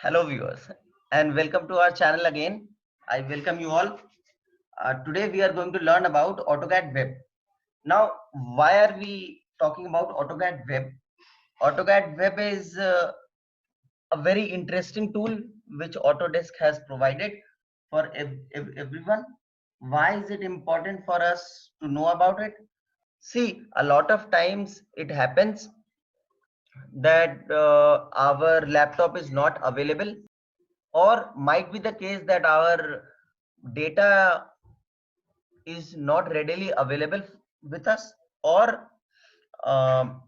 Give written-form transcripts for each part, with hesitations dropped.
Hello viewers and welcome to our channel again. I welcome you all. Today we are going to learn about AutoCAD Web. Now why are we talking about AutoCAD Web? AutoCAD Web is a very interesting tool which Autodesk has provided for everyone. Why is it important for us to know about it? See, a lot of times it happens that our laptop is not available, or might be the case that our data is not readily available with us, or um,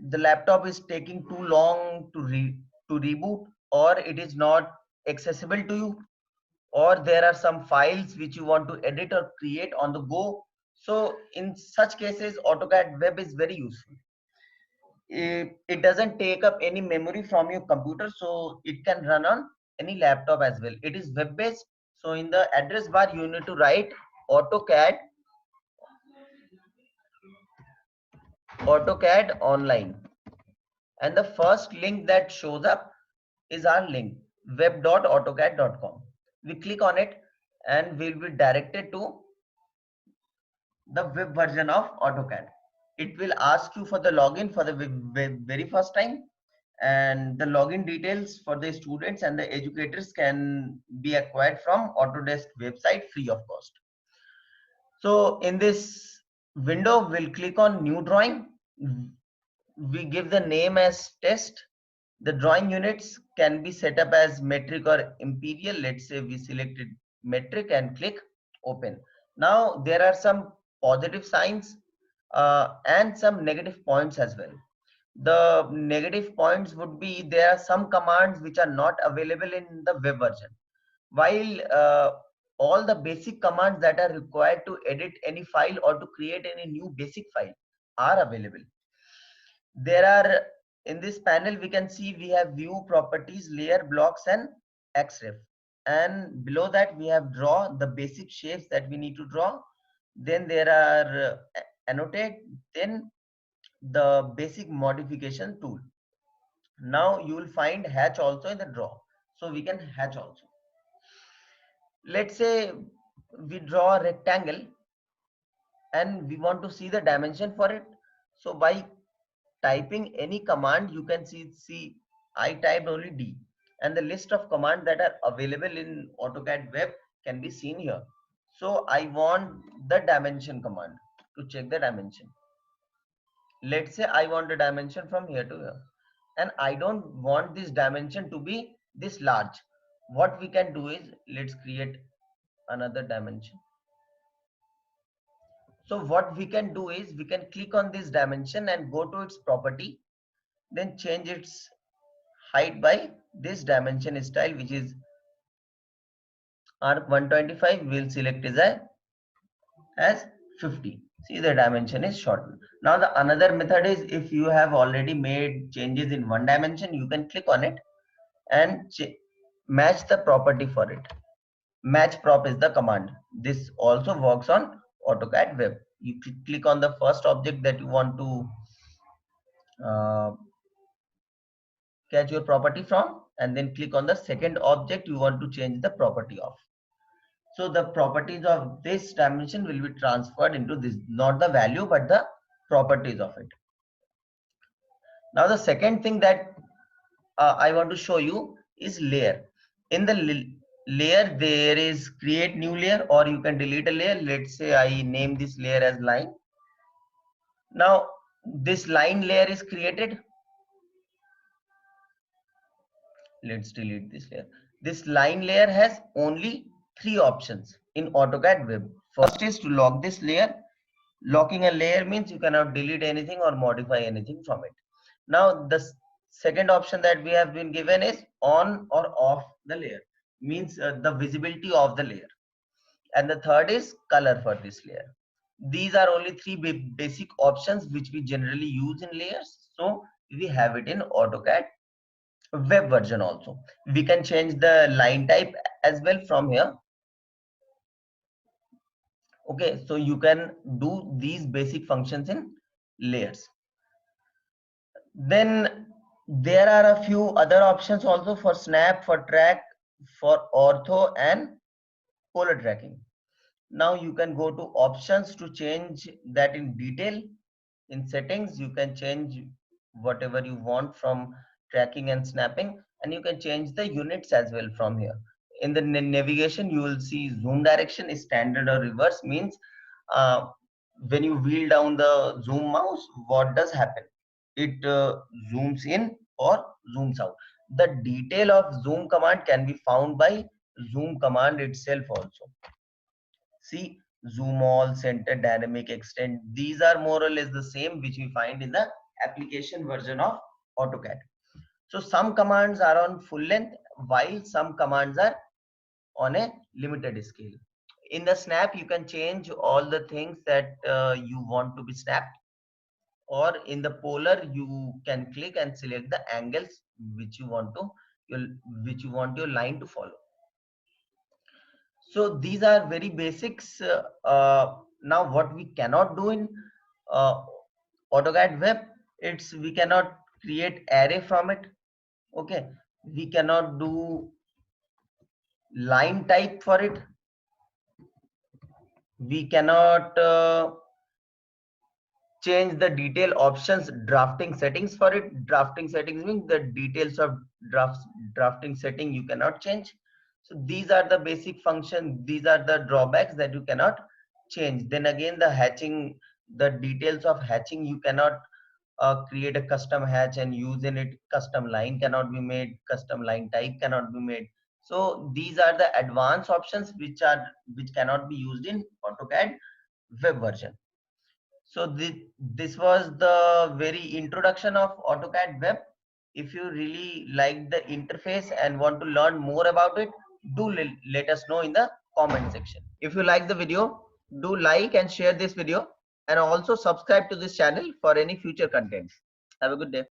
the laptop is taking too long to reboot, or it is not accessible to you, or there are some files which you want to edit or create on the go. So in such cases AutoCAD Web is very useful. It doesn't take up any memory from your computer, so it can run on any laptop as well. It is web based, so in the address bar you need to write AutoCAD online, and the first link that shows up is our link, web.autocad.com. We click on it and we'll be directed to the web version of AutoCAD. It will ask you for the login for the very first time, and the login details for the students and the educators can be acquired from Autodesk website free of cost. So in this window, we'll click on new drawing. We give the name as test. The drawing units can be set up as metric or imperial. Let's say we selected metric and click open. Now there are some positive signs and some negative points as well. The negative points would be there are some commands which are not available in the web version, while all the basic commands that are required to edit any file or to create any new basic file are available. There are, in this panel we can see we have view, properties, layer, blocks and xref, and below that we have draw, the basic shapes that we need to draw. Then there are annotate, then the basic modification tool. Now you will find hatch also in the draw, so we can hatch also. Let's say we draw a rectangle and we want to see the dimension for it. So by typing any command, you can see I typed only D, and the list of commands that are available in AutoCAD Web can be seen here. So I want the dimension command to check the dimension. Let's say I want the dimension from here to here, and I don't want this dimension to be this large. What we can do is, let's create another dimension. So what we can do is we can click on this dimension and go to its property, then change its height by this dimension style, which is arc 125. We'll select as 50. See, the dimension is shortened. Now the another method is, if you have already made changes in one dimension, you can click on it and match the property for it. Match prop is the command. This also works on AutoCAD Web. You click on the first object that you want to uh, catch your property from, and then click on the second object you want to change the property of. So the properties of this dimension will be transferred into this, not the value but the properties of it. Now the second thing that I want to show you is layer. In the layer there is create new layer, or you can delete a layer. Let's say I name this layer as line. Now this line layer is created. Let's delete this layer. This line layer has only three options in AutoCAD Web. First is to lock this layer. Locking a layer means you cannot delete anything or modify anything from it. Now the second option that we have been given is on or off the layer, means the visibility of the layer. And the third is color for this layer. These are only three basic options which we generally use in layers. So we have it in AutoCAD Web version also. We can change the line type as well from here. Okay, so you can do these basic functions in layers. Then There are a few other options also for snap, for track, for ortho and polar tracking. Now you can go to options to change that in detail. In settings, you can change whatever you want from tracking and snapping, and you can change the units as well from here. In the navigation, you will see zoom direction is standard or reverse, means uh, when you wheel down the zoom mouse, what does happen? It zooms in or zooms out. The detail of zoom command can be found by zoom command itself also. See, zoom all, center, dynamic, extend. These are more or less the same which we find in the application version of AutoCAD. So some commands are on full length while some commands are on a limited scale. In the snap, you can change all the things that you want to be snapped, or in the polar, you can click and select the angles which you want to which you want your line to follow. So these are very basics. Now what we cannot do in uh, AutoCAD web, it's we cannot create array from it. Okay, we cannot do line type for it. We cannot change the detail options, drafting settings for it. Drafting settings means the details of drafting setting you cannot change. So these are the basic functions. These are the drawbacks that you cannot change. Then again, the hatching, the details of hatching, you cannot create a custom hatch and use in it. Custom line cannot be made, custom line type cannot be made. So these are the advanced options which cannot be used in AutoCAD web version. So this was the very introduction of AutoCAD web. If you really like the interface and want to learn more about it, do let us know in the comment section. If you like the video, do like and share this video, and also subscribe to this channel for any future content. Have a good day.